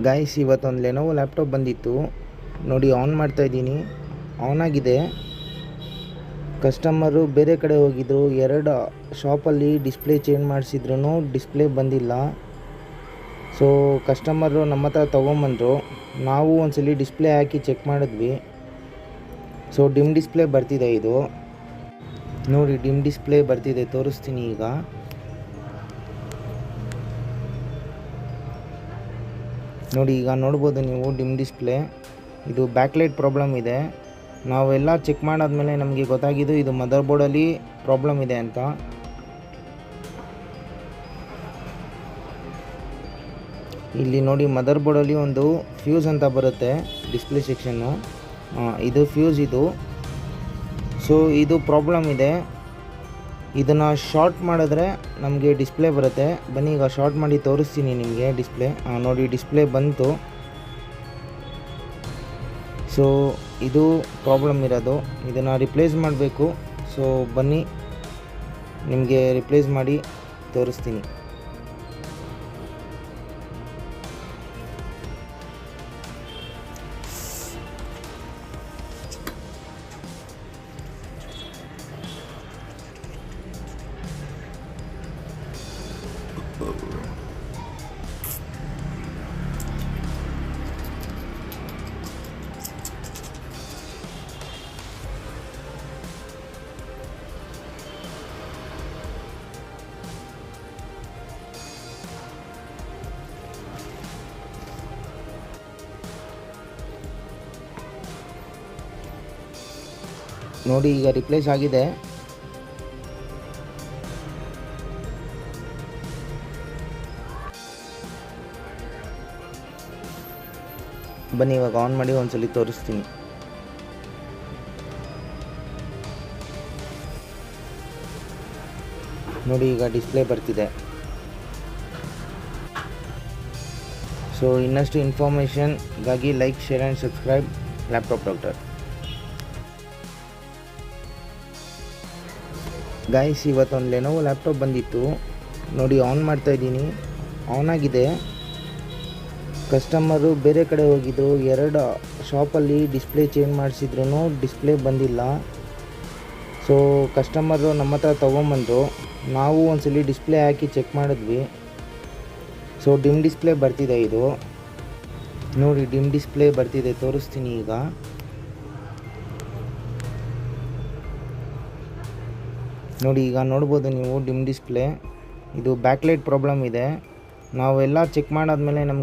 Guys, ಇವತ್ತೊಂದು Lenovo laptop ಬಂದಿತ್ತು ನೋಡಿ. ಆನ್ ಮಾಡ್ತಾಯಿದ್ದೀನಿ, ಆನ್ ಆಗಿದೆ. ಕಸ್ಟಮರು ಬೇರೆ ಕಡೆ ಹೋಗಿದ್ರು, 2 ಶಾಪಲ್ಲಿ ಡಿಸ್ಪ್ಲೇ ಚೇಂಜ್ ಮಾಡಿಸಿದ್ರು, ಡಿಸ್ಪ್ಲೇ ಬಂದಿಲ್ಲ. ಸೊ ಕಸ್ಟಮರು ನಮ್ಮ ಹತ್ರ ತೊಗೊಂಬಂದರು. ನಾವು ಒಂದ್ಸಲಿ ಡಿಸ್ಪ್ಲೇ ಹಾಕಿ ಚೆಕ್ ಮಾಡಿದ್ವಿ. ಸೊ ಡಿಮ್ ಡಿಸ್ಪ್ಲೇ ಬರ್ತಿದೆ. ಇದು ನೋಡಿ, ಡಿಮ್ ಡಿಸ್ಪ್ಲೇ ಬರ್ತಿದೆ, ತೋರಿಸ್ತೀನಿ ಈಗ. ನೋಡಿ, ಈಗ ನೋಡ್ಬೋದು ನೀವು ಡಿಮ್ ಡಿಸ್ಪ್ಲೇ. ಇದು ಬ್ಯಾಕ್ಲೈಟ್ ಪ್ರಾಬ್ಲಮ್ ಇದೆ. ನಾವೆಲ್ಲ ಚೆಕ್ ಮಾಡಾದ್ಮೇಲೆ ನಮಗೆ ಗೊತ್ತಾಗಿದ್ದು ಇದು ಮದರ್ ಬೋರ್ಡಲ್ಲಿ ಪ್ರಾಬ್ಲಮ್ ಇದೆ ಅಂತ. ಇಲ್ಲಿ ನೋಡಿ, ಮದರ್ ಬೋರ್ಡಲ್ಲಿ ಒಂದು ಫ್ಯೂಸ್ ಅಂತ ಬರುತ್ತೆ ಡಿಸ್ಪ್ಲೇ ಸೆಕ್ಷನ್ನು. ಇದು ಫ್ಯೂಸ್ ಇದು. ಸೊ ಇದು ಪ್ರಾಬ್ಲಮ್ ಇದೆ. ಇದನ್ನು ಶಾರ್ಟ್ ಮಾಡಿದ್ರೆ ನಮಗೆ ಡಿಸ್ಪ್ಲೇ ಬರುತ್ತೆ. ಬನ್ನಿ ಈಗ ಶಾರ್ಟ್ ಮಾಡಿ ತೋರಿಸ್ತೀನಿ ನಿಮಗೆ ಡಿಸ್ಪ್ಲೇ. ನೋಡಿ, ಡಿಸ್ಪ್ಲೇ ಬಂತು. ಸೊ ಇದು ಪ್ರಾಬ್ಲಮ್ ಇರೋದು. ಇದನ್ನು ರಿಪ್ಲೇಸ್ ಮಾಡಬೇಕು. ಸೊ ಬನ್ನಿ ನಿಮಗೆ ರಿಪ್ಲೇಸ್ ಮಾಡಿ ತೋರಿಸ್ತೀನಿ. ನೋಡಿ, ಈಗ ರಿಪ್ಲೇಸ್ ಆಗಿದೆ. ಬನ್ನಿ ಇವಾಗ ಆನ್ ಮಾಡಿ ಒಂದ್ಸಲಿ ತೋರಿಸ್ತೀನಿ. ನೋಡಿ, ಈಗ ಡಿಸ್ಪ್ಲೇ ಬರ್ತಿದೆ. ಸೊ ಇನ್ನಷ್ಟು ಇನ್ಫಾರ್ಮೇಷನ್ಗಾಗಿ like, share and subscribe laptop doctor. Guys, ಇವತ್ತೊಂದು ಲೆನೋವೋ ಲ್ಯಾಪ್ಟಾಪ್ ಬಂದಿತ್ತು ನೋಡಿ. ಆನ್ ಮಾಡ್ತಾಯಿದ್ದೀನಿ, ಆನ್ ಆಗಿದೆ. ಕಸ್ಟಮರು ಬೇರೆ ಕಡೆ ಹೋಗಿದ್ರು, 2 ಶಾಪಲ್ಲಿ ಡಿಸ್ಪ್ಲೇ ಚೇಂಜ್ ಮಾಡಿಸಿದ್ರು, ಡಿಸ್ಪ್ಲೇ ಬಂದಿಲ್ಲ. ಸೊ ಕಸ್ಟಮರು ನಮ್ಮ ಹತ್ರ ತೊಗೊಂಬಂದರು. ನಾವು ಒಂದ್ಸಲಿ ಡಿಸ್ಪ್ಲೇ ಹಾಕಿ ಚೆಕ್ ಮಾಡಿದ್ವಿ. ಸೊ ಡಿಮ್ ಡಿಸ್ಪ್ಲೇ ಬರ್ತಿದೆ. ಇದು ನೋಡಿ, ಡಿಮ್ ಡಿಸ್ಪ್ಲೇ ಬರ್ತಿದೆ, ತೋರಿಸ್ತೀನಿ ಈಗ. ನೋಡಿ, ಈಗ ನೋಡ್ಬೋದು ನೀವು ಡಿಮ್ ಡಿಸ್ಪ್ಲೇ. ಇದು ಬ್ಯಾಕ್ಲೈಟ್ ಪ್ರಾಬ್ಲಮ್ ಇದೆ. ನಾವೆಲ್ಲ ಚೆಕ್ ಮಾಡಾದ್ಮೇಲೆ ನಮಗೆ